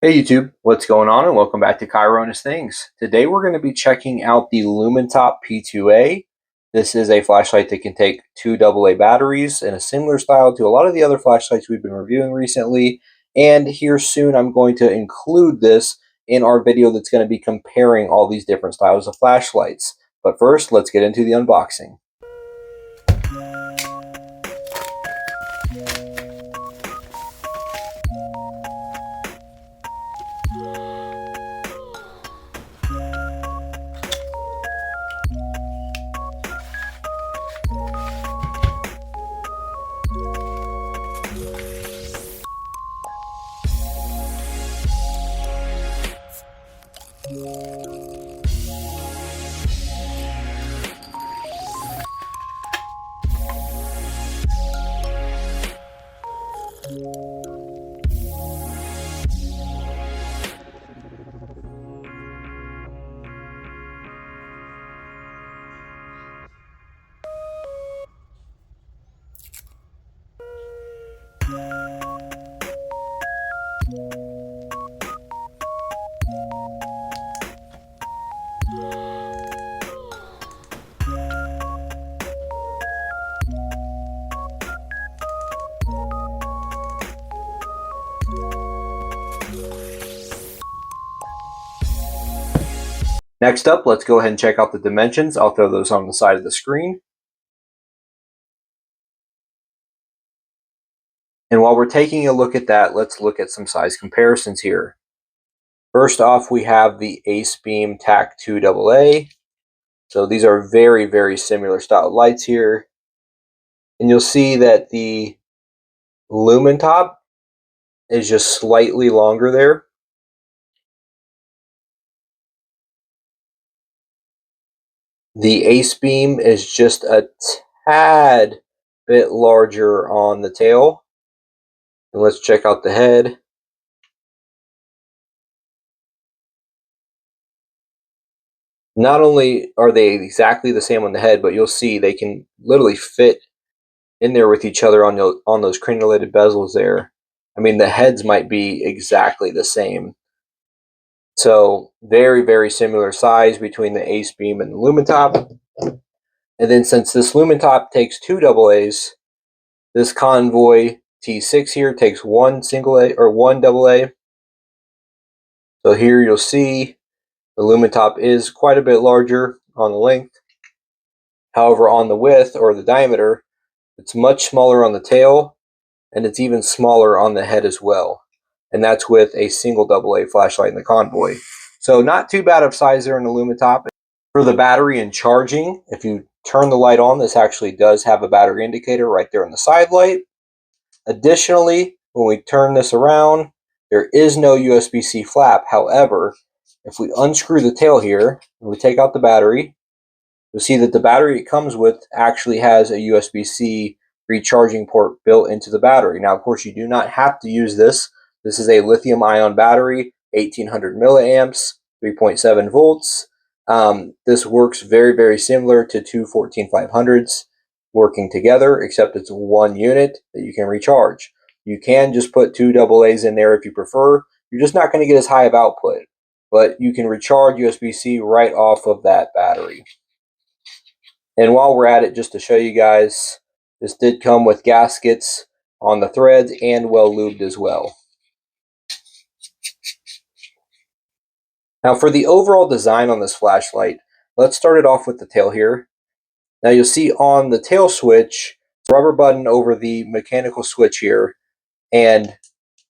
Hey YouTube, what's going on, and welcome back to Chironus Things. Today we're going to be checking out the Lumintop P2A. This is a flashlight that can take two AA batteries in a similar style to a lot of the other flashlights we've been reviewing recently. And here soon I'm going to include this in our video that's going to be comparing all these different styles of flashlights. But first, let's get into the unboxing. Next up, let's go ahead and check out the dimensions. I'll throw those on the side of the screen. And while we're taking a look at that, let's look at some size comparisons here. First off, we have the Acebeam Tac 2AA. So these are very, very similar style lights here. And you'll see that the Lumintop is just slightly longer there. The Acebeam is just a tad bit larger on the tail. And let's check out the head. Not only are they exactly the same on the head, but you'll see they can literally fit in there with each other on those crenulated bezels there. I mean, the heads might be exactly the same. So very, very similar size between the Acebeam and the Lumintop. And then since this Lumintop takes two AA's, this Convoy T6 here takes one single A or one AA. So here you'll see the Lumintop is quite a bit larger on the length. However, on the width or the diameter, it's much smaller on the tail, and it's even smaller on the head as well. And that's with a single AA flashlight in the Convoy. So not too bad of size there in the Lumintop. For the battery and charging, if you turn the light on, this actually does have a battery indicator right there on the side light. Additionally, when we turn this around, there is no USB-C flap. However, if we unscrew the tail here and we take out the battery, you'll see that the battery it comes with actually has a USB-C recharging port built into the battery. Now, of course, you do not have to use this. This is a lithium-ion battery, 1800 milliamps, 3.7 volts. This works very, very similar to two 14500s working together, except it's one unit that you can recharge. You can just put two AA's in there if you prefer. You're just not going to get as high of output, but you can recharge USB-C right off of that battery. And while we're at it, just to show you guys, this did come with gaskets on the threads and well lubed as well. Now for the overall design on this flashlight, let's start it off with the tail here. Now you'll see on the tail switch, it's a rubber button over the mechanical switch here, and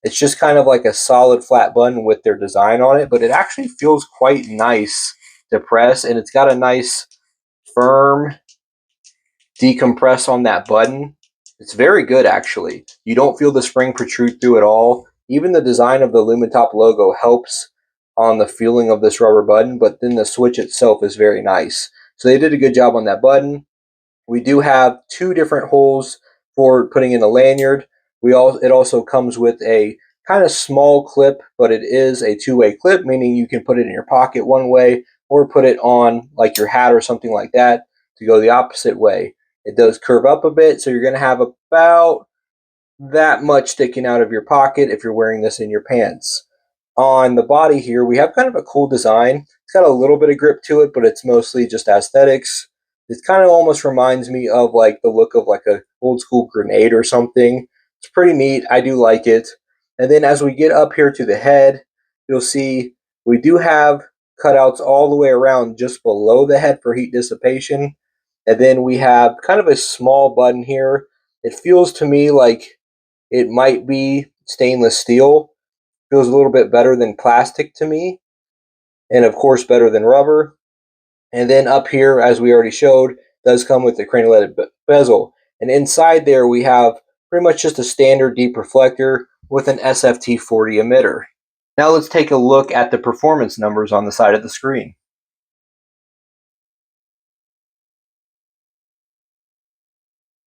it's just kind of like a solid flat button with their design on it, but it actually feels quite nice to press, and it's got a nice firm decompress on that button. It's very good, actually. You don't feel the spring protrude through at all. Even the design of the Lumintop logo helps on the feeling of this rubber button, but then the switch itself is very nice. So they did a good job on that button. We do have two different holes for putting in a lanyard. It also comes with a kind of small clip, but it is a two-way clip, meaning you can put it in your pocket one way or put it on like your hat or something like that to go the opposite way. It does curve up a bit, so you're going to have about that much sticking out of your pocket if you're wearing this in your pants. on the body here, we have kind of a cool design. It's got a little bit of grip to it, but it's mostly just aesthetics. It kind of almost reminds me of like the look of like a old school grenade or something. It's pretty neat. I do like it. And then as we get up here to the head, you'll see we do have cutouts all the way around just below the head for heat dissipation. And then we have kind of a small button here. It feels to me like it might be stainless steel. Feels a little bit better than plastic to me, and of course better than rubber. And then up here, as we already showed, does come with the crenulated bezel. And inside there we have pretty much just a standard deep reflector with an SFT-40 emitter. Now let's take a look at the performance numbers on the side of the screen.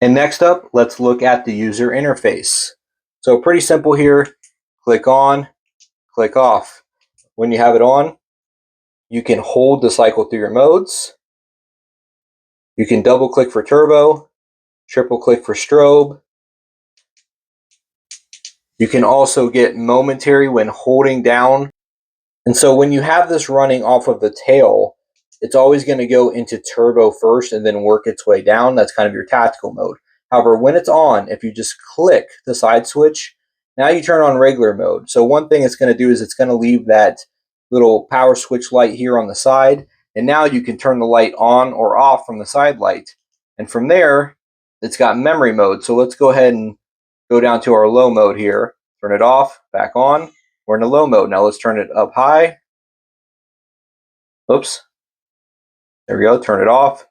And next up, let's look at the user interface. So pretty simple here. Click on, click off. When you have it on, you can hold to cycle through your modes. You can double click for turbo, triple click for strobe. You can also get momentary when holding down. And so when you have this running off of the tail, it's always going to go into turbo first and then work its way down. That's kind of your tactical mode. However, when it's on, if you just click the side switch, now you turn on regular mode. So one thing it's going to do is it's going to leave that little power switch light here on the side. And now you can turn the light on or off from the side light. And from there, it's got memory mode. So let's go ahead and go down to our low mode here. Turn it off, back on. We're in a low mode. Now let's turn it up high. Oops. There we go. Turn it off,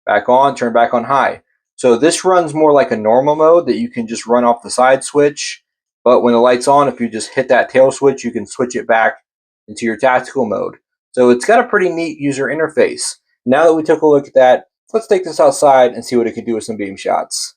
back on, turn back on high. So this runs more like a normal mode that you can just run off the side switch. But when the light's on, if you just hit that tail switch, you can switch it back into your tactical mode. So it's got a pretty neat user interface. Now that we took a look at that, let's take this outside and see what it can do with some beam shots.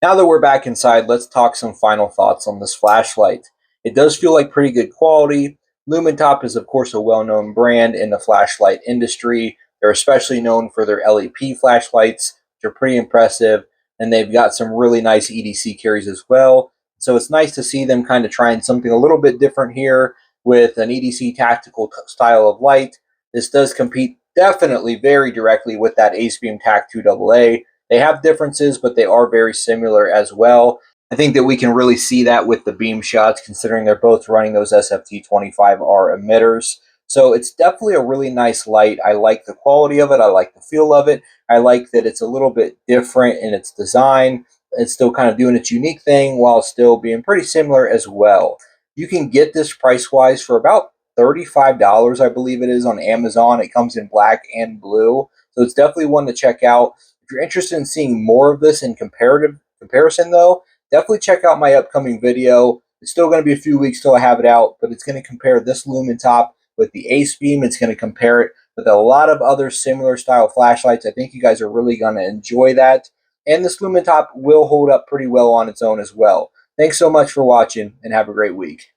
Now that we're back inside, let's talk some final thoughts on this flashlight. It does feel like pretty good quality. Lumintop is of course a well-known brand in the flashlight industry. They're especially known for their LEP flashlights, which are pretty impressive, and they've got some really nice EDC carries as well. So it's nice to see them kind of trying something a little bit different here with an EDC tactical style of light. This does compete definitely very directly with that Acebeam Tac 2AA. They have differences, but they are very similar as well. I think that we can really see that with the beam shots, considering they're both running those SFT-25R emitters. So it's definitely a really nice light. I like the quality of it. I like the feel of it. I like that it's a little bit different in its design. It's still kind of doing its unique thing while still being pretty similar as well. You can get this price-wise for about $35, I believe it is, on Amazon. It comes in black and blue. So it's definitely one to check out. If you're interested in seeing more of this in comparison, though, definitely check out my upcoming video. It's still going to be a few weeks till I have it out, but it's going to compare this Lumintop with the Acebeam. It's going to compare it with a lot of other similar style flashlights. I think you guys are really going to enjoy that. And this Lumintop will hold up pretty well on its own as well. Thanks so much for watching, and have a great week.